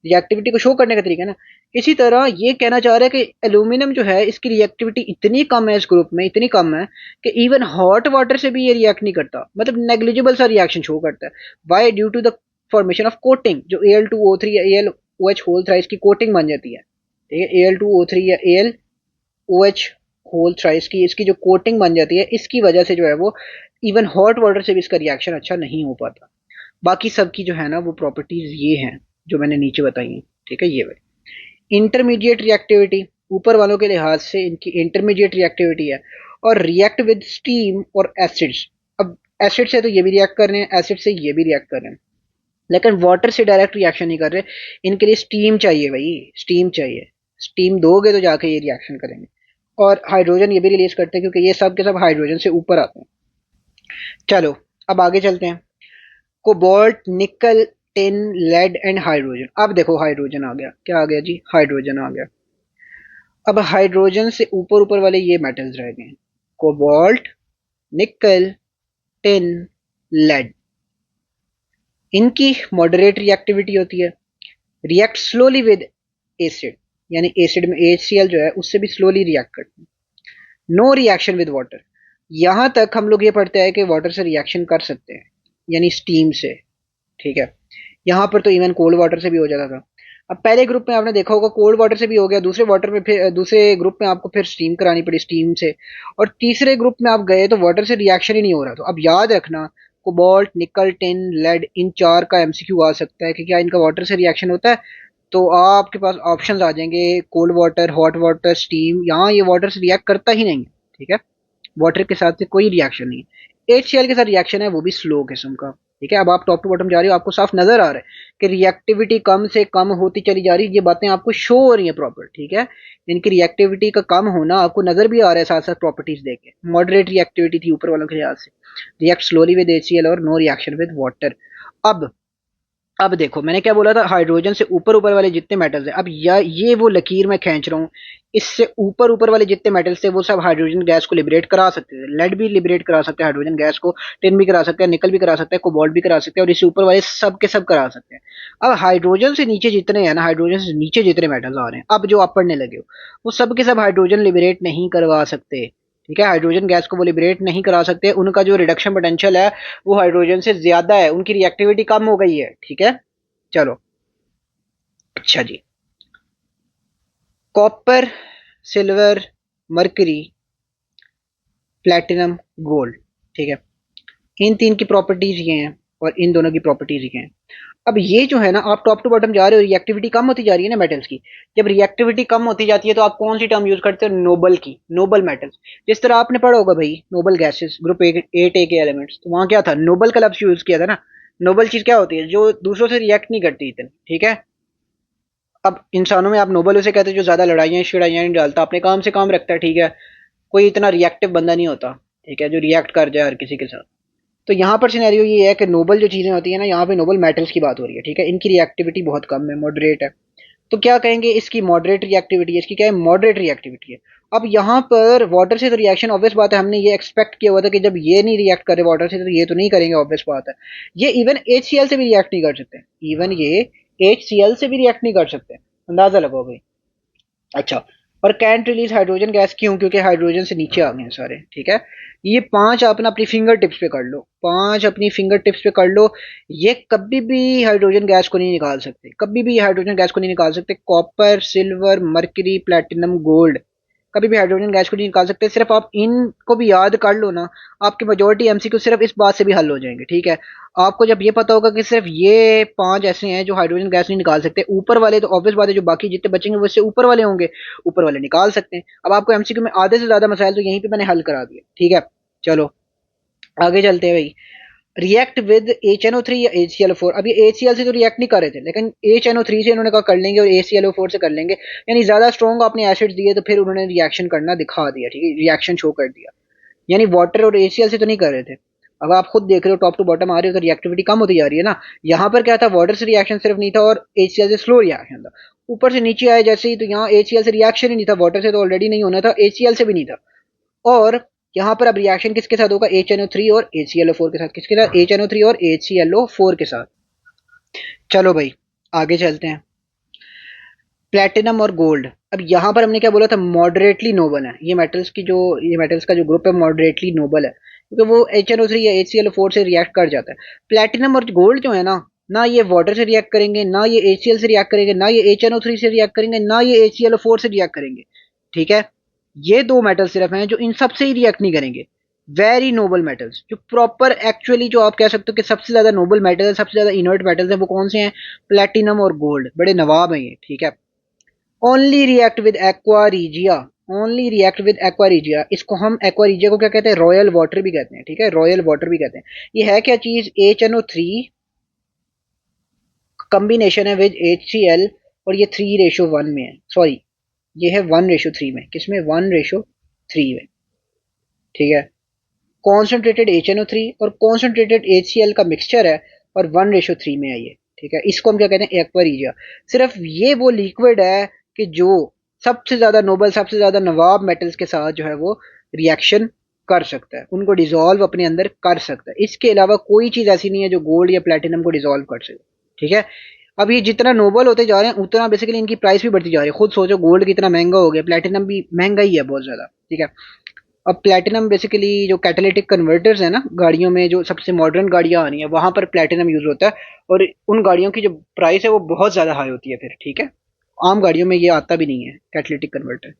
रिएक्टिविटी को शो करने का तरीका है ना। इसी तरह ये कहना चाह रहा है कि एल्यूमिनियम जो है इसकी रिएक्टिविटी इतनी कम है इस ग्रुप में, इतनी कम है कि इवन हॉट वाटर से भी ये रिएक्ट नहीं करता, मतलब नेग्लिजिबल सा रिएक्शन शो करता है। Why, due to the formation of coating, जो Al2O3 या AlOH होल थ्राइस की कोटिंग बन जाती है, ठीक है, Al2O3 या AlOH होल थ्राइस की इसकी जो कोटिंग बन जाती है, इसकी वजह से जो है वो इवन हॉट वाटर से भी इसका रिएक्शन अच्छा नहीं हो पाता। बाकी सबकी जो है ना वो प्रॉपर्टीज ये हैं जो मैंने नीचे बताई हैं, ठीक है, ये इंटरमीडिएट रिएक्टिविटी, ऊपर वालों के लिहाज से इनकी इंटरमीडिएट रिएक्टिविटी है और रिएक्ट विद स्टीम और एसिड्स। अब एसिड से तो ये भी रिएक्ट कर रहे हैं, एसिड से ये भी रिएक्ट कर रहे हैं, लेकिन वाटर से डायरेक्ट रिएक्शन नहीं कर रहे। इनके लिए स्टीम चाहिए भाई, स्टीम चाहिए। स्टीम दोगे तो जाके ये रिएक्शन करेंगे। और हाइड्रोजन ये भी रिलीज करते हैं क्योंकि ये सब के सब हाइड्रोजन से ऊपर आते हैं। चलो अब आगे चलते हैं। कोबाल्ट, निकल, टिन, लेड एंड हाइड्रोजन। अब देखो हाइड्रोजन आ गया, क्या आ गया जी, हाइड्रोजन आ गया। अब हाइड्रोजन से ऊपर ऊपर वाले ये मेटल्स रह गए, कोबाल्ट, निकल, टिन, लेड। इनकी मॉडरेट रिएक्टिविटी होती है, रिएक्ट स्लोली विद एसिड, यानी एसिड में HCl जो है उससे भी स्लोली रिएक्ट करते हैं। No reaction with water. यहां तक हम लोग ये पढ़ते हैं कि वाटर से रिएक्शन कर सकते हैं, यानी स्टीम से, ठीक है। यहाँ पर तो इवन कोल्ड वाटर से भी हो जाता था। अब पहले ग्रुप में आपने देखा होगा कोल्ड वाटर से भी हो गया, दूसरे वाटर में फिर दूसरे ग्रुप में आपको फिर स्टीम करानी पड़ी, स्टीम से, और तीसरे ग्रुप में आप गए तो वाटर से रिएक्शन ही नहीं हो रहा। तो अब याद रखना, कोबाल्ट, निकल, टिन, लेड, इन चार का MCQ आ सकता है कि क्या इनका वाटर से रिएक्शन होता है। तो आपके पास ऑप्शंस आ जाएंगे, cold water, hot water, steam. यहाँ ये वाटर से रिएक्ट करता ही नहीं है, ठीक है, वाटर के साथ से कोई रिएक्शन नहीं है। HCl के साथ रिएक्शन है, वो भी स्लो किस्म का, ठीक है। अब आप टॉप टू बॉटम जा रहे हो, आपको साफ नजर आ रहा है कि रिएक्टिविटी कम से कम होती चली जा रही है, ये बातें आपको शो हो रही हैं प्रॉपर, ठीक है। इनकी रिएक्टिविटी का कम होना आपको नजर भी आ रहा है साथ साथ प्रॉपर्टीज देके। मॉडरेट रिएक्टिविटी थी ऊपर वालों के लिहाज से, रिएक्ट स्लोली विद HCl और नो रिएक्शन विद वाटर। अब अब देखो मैंने क्या बोला था, हाइड्रोजन से ऊपर ऊपर वाले जितने मेटल्स हैं, अब ये वो लकीर मैं खींच रहा हूँ, इससे ऊपर ऊपर वाले जितने मेटल्स थे वो सब हाइड्रोजन गैस को लिबरेट करा सकते थे। लेड भी लिबरेट करा सकते हैं हाइड्रोजन गैस को, टिन भी करा सकते हैं, निकल भी करा सकते हैं, कोबाल्ट भी करा सकते हैं, और इससे ऊपर वाले सब के सब करा सकते हैं। अब हाइड्रोजन से नीचे जितने हैं ना, हाइड्रोजन से नीचे जितने मेटल्स आ रहे हैं अब जो आप पढ़ने लगे हो, वो सब के सब हाइड्रोजन लिबरेट नहीं करवा सकते, ठीक है। हाइड्रोजन गैस को वो लिबरेट नहीं करा सकते, उनका जो रिडक्शन पोटेंशियल है वो हाइड्रोजन से ज्यादा है, उनकी रिएक्टिविटी कम हो गई है, ठीक है। चलो अच्छा जी, copper, silver, mercury, platinum, gold, ठीक है। इन तीन की प्रॉपर्टीज ये हैं और इन दोनों की प्रॉपर्टीज ये हैं। अब ये जो है ना, आप टॉप टू बॉटम जा रहे हो, रिएक्टिविटी कम होती जा रही है ना मेटल्स की। जब रिएक्टिविटी कम होती जाती है तो आप कौन सी टर्म यूज करते हो, नोबल की, नोबल मेटल्स। जिस तरह आपने पढ़ा होगा भाई नोबल गैसेस, ग्रुप 8A के एलिमेंट्स, तो वहां क्या था, नोबल का लफ्ज यूज किया था ना। नोबल चीज क्या होती है, जो दूसरों से रिएक्ट नहीं करती इतनी, ठीक है। अब इंसानों में आप नोबल उसे कहते हैं जो ज्यादा लड़ाइयाँ शिड़ाइयाँ नहीं डालता, अपने काम से काम रखता है, ठीक है। कोई इतना रिएक्टिव बंदा नहीं होता, ठीक है, जो रिएक्ट कर जाए हर किसी के साथ। तो यहाँ पर सिनेरियो ये है कि नोबल जो चीजें होती है ना, यहाँ पे नोबल मेटल्स की बात हो रही है, ठीक है। इनकी रिएक्टिविटी बहुत कम है, मॉडरेट है। तो क्या कहेंगे, इसकी मॉडरेट रिएक्टिविटी है, इसकी क्या है, मॉडरेट रिएक्टिविटी है। अब यहाँ पर वाटर से तो रिएक्शन ऑब्वियस बात है, हमने ये एक्सपेक्ट किया हुआ था कि जब ये नहीं रिएक्ट करे वाटर से तो ये तो नहीं करेंगे, ऑब्वियस बात है। ये इवन HCl से भी रिएक्ट नहीं कर सकते, इवन ये HCl से भी रिएक्ट नहीं कर सकते, अंदाजा लगाओ भाई। अच्छा, और कैंट रिलीज हाइड्रोजन गैस क्यों, क्योंकि हाइड्रोजन से नीचे आ गए हैं सारे, ठीक है। ये पांच आप अपनी फिंगर टिप्स पे कर लो, पांच अपनी फिंगर टिप्स पे कर लो। ये कभी भी हाइड्रोजन गैस को नहीं निकाल सकते, कभी भी हाइड्रोजन गैस को नहीं निकाल सकते। Copper, silver, mercury, platinum, gold कभी भी हाइड्रोजन गैस को नहीं निकाल सकते। सिर्फ आप इनको भी याद कर लो ना, आपके मेजोरिटी MCQ सिर्फ इस बात से भी हल हो जाएंगे, ठीक है। आपको जब ये पता होगा कि सिर्फ ये पांच ऐसे हैं जो हाइड्रोजन गैस नहीं निकाल सकते, ऊपर वाले तो ऑब्वियस बात है जो बाकी जितने बचेंगे वो इससे ऊपर वाले होंगे, ऊपर वाले निकाल सकते हैं। अब आपको MCQ में आधे से ज्यादा मसाइल तो यहीं पे मैंने हल करा दिया, ठीक है। चलो आगे चलते हैं भाई। रिएक्ट विद HNO3 या HCl4। अब ये HCl से तो रिएक्ट नहीं कर रहे थे, लेकिन HNO3 से इन्होंने कहा कर लेंगे और HClO4 से कर लेंगे, यानी ज्यादा स्ट्रॉन्ग आपने एसिड दिए तो फिर उन्होंने रिएक्शन करना दिखा दिया, ठीक है, रिएक्शन शो कर दिया। यानी वाटर और HCl से तो नहीं कर रहे थे। अब आप खुद देख रहे हो टॉप टू बॉटम आ रही हो तो रिएक्टिविटी कम होती जा रही है ना। यहाँ पर क्या था, वाटर से रिएक्शन सिर्फ नहीं था और HCl से स्लो रिएक्शन था। ऊपर से नीचे आए जैसे ही तो यहाँ HCl से रिएक्शन ही नहीं था, वाटर से तो ऑलरेडी नहीं होना था, HCl से भी नहीं था। और यहाँ पर अब रिएक्शन किसके साथ होगा, HNO3 और HClO4 के साथ। किसके साथ, HNO3 और HClO4 के साथ। चलो भाई आगे चलते हैं। प्लेटिनम और गोल्ड। अब यहाँ पर हमने क्या बोला था, मॉडरेटली नोबल है ये मेटल्स की, जो ये मेटल्स का जो ग्रुप है मॉडरेटली नोबल है, क्योंकि वो HNO3 या HClO4 से रिएक्ट कर जाता है। प्लेटिनम और गोल्ड जो है ना, ना ये वाटर से रिएक्ट करेंगे, ना ये HCl से रिएक्ट करेंगे, ना ये HNO3 से रिएक्ट करेंगे, ना ये HClO4 से रिएक्ट करेंगे, ठीक है। ये दो मेटल सिर्फ हैं जो इन सबसे ही रिएक्ट नहीं करेंगे। वेरी नोबल मेटल्स, जो प्रॉपर एक्चुअली जो आप कह सकते हो कि सबसे ज्यादा नोबल मेटल, सबसे ज्यादा इनर्ट मेटल्स हैं, वो कौन से हैं, प्लेटिनम और गोल्ड, बड़े नवाब हैं ये, ठीक है। Only react with aqua regia, only react with aqua regia. इसको हम एक्वारीजिया को क्या कहते हैं, रॉयल वाटर भी कहते हैं, ठीक है, रॉयल वाटर भी कहते हैं। ये है क्या चीज, HNO3 कॉम्बिनेशन है विद HCl, और ये 3:1 में है, सॉरी ये है 1:3 में, किसमें, 1:3 में, ठीक है। कॉन्सेंट्रेटेड HNO3 और कॉन्सेंट्रेटेड HCl का मिक्सचर है, और 1:3 में है ये, ठीक है। इसको हम क्या कहते हैं, एक्वारीजिया। सिर्फ ये वो लिक्विड है कि जो सबसे ज्यादा नोबल, सबसे ज्यादा नवाब मेटल्स के साथ जो है वो रिएक्शन कर सकता है, उनको डिजोल्व अपने अंदर कर सकता है। इसके अलावा कोई चीज ऐसी नहीं है जो गोल्ड या प्लेटिनम को डिजोल्व कर सके, ठीक है। अब ये जितना नोबल होते जा रहे हैं उतना बेसिकली इनकी प्राइस भी बढ़ती जा रही है। खुद सोचो गोल्ड कितना महंगा हो गया, प्लेटिनम भी महंगा ही है बहुत ज्यादा, ठीक है। अब प्लेटिनम बेसिकली जो कैटालिटिक कन्वर्टर्स है ना गाड़ियों में, जो सबसे मॉडर्न गाड़ियां आ रही हैं वहां पर प्लेटिनम यूज होता है, और उन गाड़ियों की जो प्राइस है वो बहुत ज्यादा हाई होती है फिर, ठीक है। आम गाड़ियों में ये आता भी नहीं है कैटालिटिक कन्वर्टर।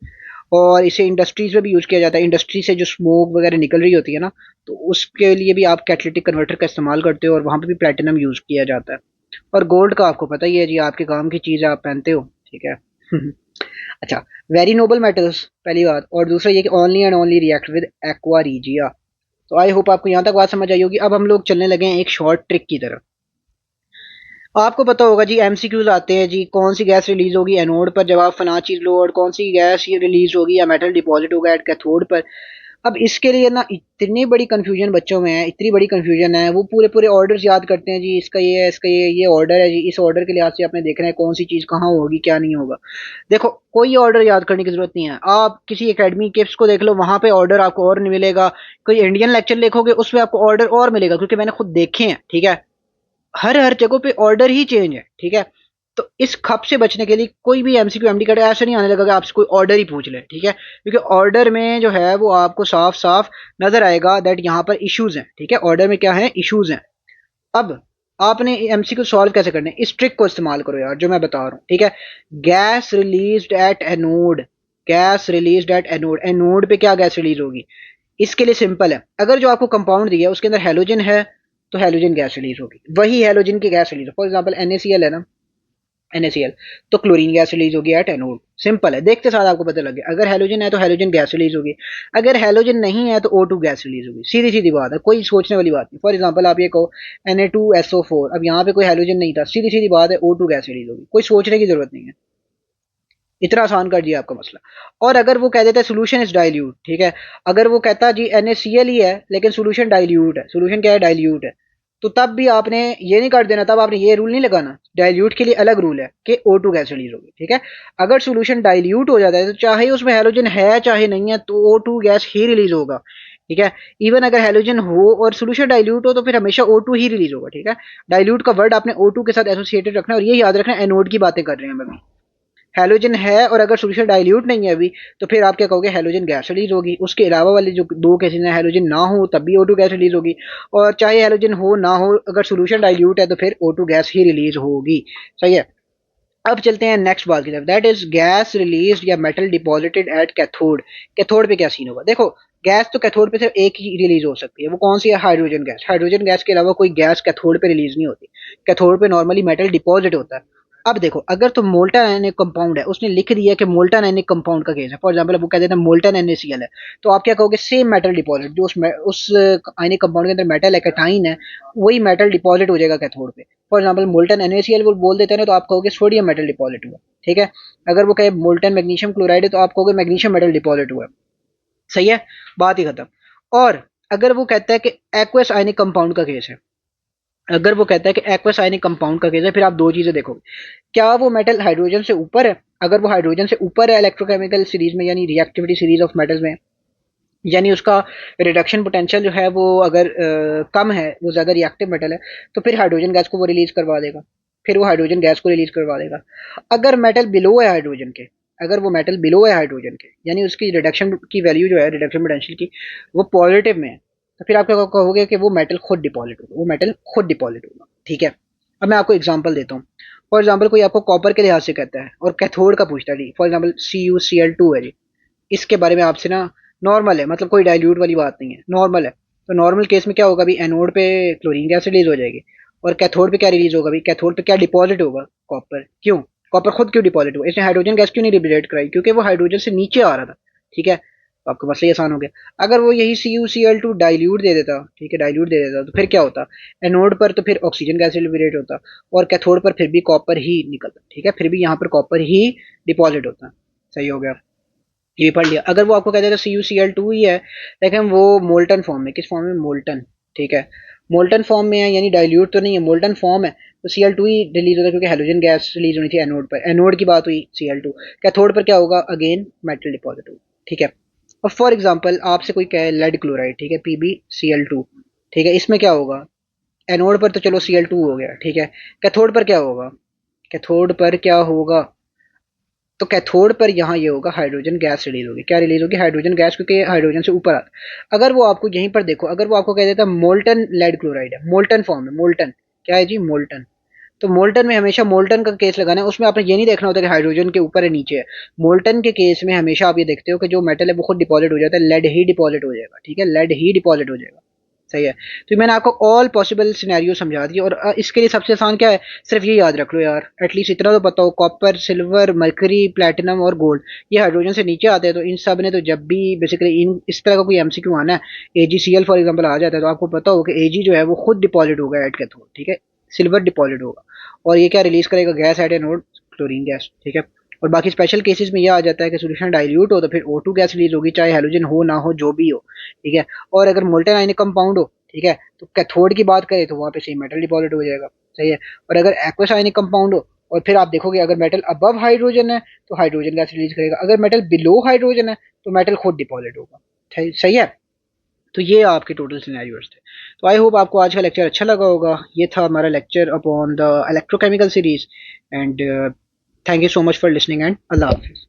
और इसे इंडस्ट्रीज में भी यूज किया जाता है, इंडस्ट्री से जो स्मोक वगैरह निकल रही होती है ना, तो उसके लिए भी आप कैटालिटिक कन्वर्टर का इस्तेमाल करते हो, और वहां पर भी प्लेटिनम यूज किया जाता है। और गोल्ड का आपको पता ही है जी, आपके काम की चीज आप पहनते हो, ठीक है। अच्छा, वेरी नोबल मेटल्स पहली बात, और दूसरा ये कि only and only react with aqua regia. तो आई होप आपको यहाँ तक बात समझ आई होगी। अब हम लोग चलने लगे हैं एक शॉर्ट ट्रिक की तरफ। आपको पता होगा जी, MCQs आते हैं जी, कौन सी गैस रिलीज होगी एनोड पर जब आप फना चीज लो, और कौन सी गैस ये रिलीज होगी या मेटल डिपॉजिट होगा एट कैथोड पर। अब इसके लिए ना इतनी बड़ी कंफ्यूजन बच्चों में है, इतनी बड़ी कंफ्यूजन है, वो पूरे पूरे ऑर्डर्स याद करते हैं जी, इसका ये है, इसका ये ऑर्डर है जी, इस ऑर्डर के लिहाज से आपने देखना है कौन सी चीज कहाँ होगी क्या नहीं होगा। देखो, कोई ऑर्डर याद करने की जरूरत नहीं है, आप किसी एकेडमी किप्स को देख लो, वहां पे ऑर्डर आपको और नहीं मिलेगा। कोई इंडियन लेक्चर देखोगे उसमें आपको ऑर्डर और मिलेगा, क्योंकि मैंने खुद देखे हैं, ठीक है। हर हर जगह पे ऑर्डर ही चेंज है, ठीक है। तो इस खप से बचने के लिए कोई भी MCQ MD का ऐसा नहीं आने लगा कि आपसे कोई ऑर्डर ही पूछ ले, ठीक है, क्योंकि ऑर्डर में जो है वो आपको साफ साफ नजर आएगा दैट यहाँ पर इश्यूज हैं, ठीक है, ऑर्डर में क्या है, इश्यूज हैं। अब आपने MCQ सॉल्व कैसे करने, इस ट्रिक को इस्तेमाल करो यार जो मैं बता रहा हूँ, ठीक है। Gas released at anode, gas released at anode, anode पे क्या गैस रिलीज होगी। इसके लिए सिंपल है, अगर जो आपको कंपाउंड दिया है उसके अंदर हेलोजन है, तो हेलोजन गैस रिलीज होगी, वही हेलोजन की gas release, for example NaCl है ना, NaCl, तो क्लोरीन गैस रिलीज होगी एट एनोड। सिंपल है, देखते साथ आपको पता लग गया, अगर हेलोजन है तो हेलोजन गैस रिलीज होगी, अगर हेलोजन नहीं है तो O2 गैस रिलीज होगी। सीधी सीधी बात है, कोई सोचने वाली बात नहीं। फॉर एग्जांपल आप ये कहो Na2SO4, अब यहाँ पे कोई हेलोजन नहीं था, सीधी सीधी बात है O2 गैस रिलीज होगी, कोई सोचने की जरूरत नहीं है। इतना आसान कर दिया आपका मसला। और अगर वो कह देता है सोल्यूशन इज डाइल्यूट, ठीक है, अगर वो कहता जी NaCl ही है लेकिन सोल्यूशन डाइल्यूट है, सोल्यूशन क्या है, डाइल्यूट है, तो तब भी आपने ये नहीं कर देना, तब आपने ये रूल नहीं लगाना, डाइल्यूट के लिए अलग रूल है कि O2 गैस रिलीज होगी, ठीक है। अगर सोल्यूशन डाइल्यूट हो जाता है तो चाहे उसमें हेलोजन है चाहे नहीं है, तो O2 गैस ही रिलीज होगा, ठीक है। इवन अगर हेलोजन हो और सोल्यूशन डाइल्यूट हो तो फिर हमेशा O2 ही रिलीज होगा, ठीक है। डाइल्यूट का वर्ड आपने O2 के साथ एसोसिएटेड रखना है, और ये याद रखना एनोड की बातें कर रहे हैं हम अभी। हेलोजन है और अगर सोल्यूशन डाइल्यूट नहीं है अभी, तो फिर आप क्या कहोगे, हेलोजन गैस रिलीज होगी। उसके अलावा वाले जो दो केसेस हैं, हेलोजन ना हो तब भी O2 गैस रिलीज होगी, और चाहे हेलोजन हो ना हो, अगर सोल्यूशन डाइल्यूट है तो फिर O2 गैस ही रिलीज होगी, सही है। अब चलते हैं नेक्स्ट बात की तरफ, दैट इज गैस रिलीज या metal deposited at cathode. Cathode पे क्या सीन होगा, देखो, गैस तो कैथोड पे सिर्फ एक ही रिलीज हो सकती है, वो कौन सी है, हाइड्रोजन गैस। हाइड्रोजन गैस के अलावा कोई गैस कैथोड पे रिलीज नहीं होती, कैथोड पे नॉर्मली मेटल डिपॉजिट होता है। अब देखो, अगर तो मोल्टन आयनिक कंपाउंड है, उसने लिख दिया कि मोल्टन आयनिक कंपाउंड का केस है, फॉर एग्जांपल वो कह देता है मोल्टन NaCl है, तो आप क्या कहोगे, सेम मेटल डिपॉजिट, जो उस आयनिक कंपाउंड के अंदर मेटल है, कैटाइन है, वही मेटल डिपॉजिट हो जाएगा कैथोड पे। फॉर एग्जांपल मोल्टन NaCl वो बोल देते हैं ना, तो आप कहोगे सोडियम मेटल डिपॉजिट हुआ, ठीक है। अगर वो कहे मोल्टन मैग्नीशियम क्लोराइड है, तो आप कहोगे मैग्नीशियम मेटल डिपॉजिट हुआ, सही है, बात ही खत्म। और अगर वो कहता है कि एक्वस आयनिक कंपाउंड का केस है, अगर वो कहता है कि एक्वस आयनिक कंपाउंड का केस है, फिर आप दो चीजें देखोगे, क्या वो मेटल हाइड्रोजन से ऊपर है, अगर वो हाइड्रोजन से ऊपर है इलेक्ट्रोकेमिकल सीरीज में, यानी रिएक्टिविटी सीरीज ऑफ मेटल्स में, यानी उसका रिडक्शन पोटेंशियल जो है वो अगर कम है, वो ज्यादा रिएक्टिव मेटल है, तो फिर हाइड्रोजन गैस को वो रिलीज करवा देगा, फिर वो हाइड्रोजन गैस को रिलीज करवा देगा। अगर मेटल बिलो है हाइड्रोजन के, अगर वो मेटल बिलो है हाइड्रोजन के, यानी उसकी रिडक्शन की वैल्यू जो है, रिडक्शन पोटेंशियल की, वो पॉजिटिव में है, तो फिर आप क्या कहोगे कि वो मेटल खुद डिपॉजिट होगा, वो मेटल खुद डिपॉजिट होगा, ठीक है। अब मैं आपको एग्जांपल देता हूँ। फॉर एग्जांपल कोई आपको कॉपर के लिहाज से कहता है और कैथोड का पूछता है जी, फॉर एग्जांपल CuCl2 है जी, इसके बारे में आपसे ना, नॉर्मल है, मतलब कोई डाइल्यूट वाली बात नहीं है, नॉर्मल है। तो नॉर्मल केस में क्या होगा, अभी एनोड पे क्लोरीन गैस रिलीज हो जाएगी, और कैथोड पे क्या रिलीज होगा, अभी कैथोड पे क्या डिपॉजिट होगा, कॉपर, क्यों, कॉपर खुद क्यों डिपॉजिट हुआ, इसने हाइड्रोजन गैस क्यों नहीं लिबरेट कराई, क्योंकि वो हाइड्रोजन से नीचे आ रहा था। ठीक है, तो आपका मसला ही आसान हो गया। अगर वो यही CuCl2 डाइल्यूट दे देता, ठीक है, डाइल्यूट दे देता, तो फिर क्या होता, एनोड पर तो फिर ऑक्सीजन गैस लिबरेट होता, और कैथोड पर फिर भी कॉपर ही निकलता। ठीक है, फिर भी यहाँ पर कॉपर ही डिपॉजिट होता। सही हो गया, ये पढ़ लिया। अगर वो आपको कह देगा CuCl2 ही है, लेकिन वो मोल्टन फॉर्म में, किस फॉर्म में, मोल्टन। ठीक है, मोल्टन फॉर्म में है, यानी डाइल्यूट तो नहीं है, मोल्टन फॉर्म है, तो Cl2 ही रिलीज होता है, क्योंकि हाइड्रोजन गैस रिलीज होनी थी एनोड पर। एनोड की बात हुई Cl2, कैथोड पर क्या होगा, अगेन मेटल डिपॉजिट होगा। ठीक है, और फॉर एग्जाम्पल आपसे कोई कहे लेड क्लोराइड, ठीक है, PbCl2, ठीक है, इसमें क्या होगा, एनोड पर तो चलो Cl2 हो गया, ठीक है, कैथोड पर क्या होगा, कैथोड पर क्या होगा, तो कैथोड पर यहाँ ये होगा, हाइड्रोजन गैस रिलीज होगी। क्या रिलीज होगी, हाइड्रोजन गैस, क्योंकि हाइड्रोजन से ऊपर आता है। अगर वो आपको यहीं पर देखो, अगर वो आपको कह देता मोल्टन लेड क्लोराइड है, मोल्टन फॉर्म है, मोल्टन क्या है जी, मोल्टन, तो मोल्टन में हमेशा मोल्टन का केस लगाना है, उसमें आपने ये नहीं देखना होता कि हाइड्रोजन के ऊपर है नीचे है। मोल्टन के केस में हमेशा आप ये देखते हो कि जो मेटल है वो खुद डिपॉजिट हो जाता है, लेड ही डिपॉजिट हो जाएगा। ठीक है, लेड ही डिपॉजिट हो जाएगा। सही है, तो मैंने आपको ऑल पॉसिबल सिनेरियो समझा दिए, और इसके लिए सबसे आसान क्या है, सिर्फ ये याद रख लो यार, एटलीस्ट इतना तो पता हो, कॉपर, सिल्वर, मरकरी, प्लेटिनम और गोल्ड, ये हाइड्रोजन से नीचे आते हैं, तो इन सब ने तो जब भी बेसिकली इन इस तरह का कोई MCQ आना है, AgCl फॉर एग्जाम्पल आ जाता है, तो आपको पता हो कि Ag जो है वो खुद डिपॉजिट होगा एट कैथोड। ठीक है, सिल्वर डिपॉजिट होगा, और ये क्या रिलीज करेगा, gas at anode, chlorine gas. ठीक है, और बाकी स्पेशल केसेस में यह आ जाता है कि सोल्यूशन डाइल्यूट हो तो फिर O2 गैस रिलीज होगी, चाहे हेलोजन हो ना हो, जो भी हो। ठीक है, और अगर मोल्टन आयनिक कंपाउंड हो, ठीक है, तो कैथोड की बात करें तो वहां पे सेम मेटल डिपॉजिट हो जाएगा। सही है, और अगर एक्वस आयनिक कंपाउंड हो, और फिर आप देखोगे अगर मेटल अबव हाइड्रोजन है तो हाइड्रोजन गैस रिलीज करेगा, अगर मेटल बिलो हाइड्रोजन है तो मेटल खुद डिपॉजिट होगा। सही है, तो ये आपके टोटल सिनेरियोस थे। तो आई होप आपको आज का लेक्चर अच्छा लगा होगा। ये था हमारा lecture upon the electrochemical series, and thank you so much for listening, and Allah Hafiz.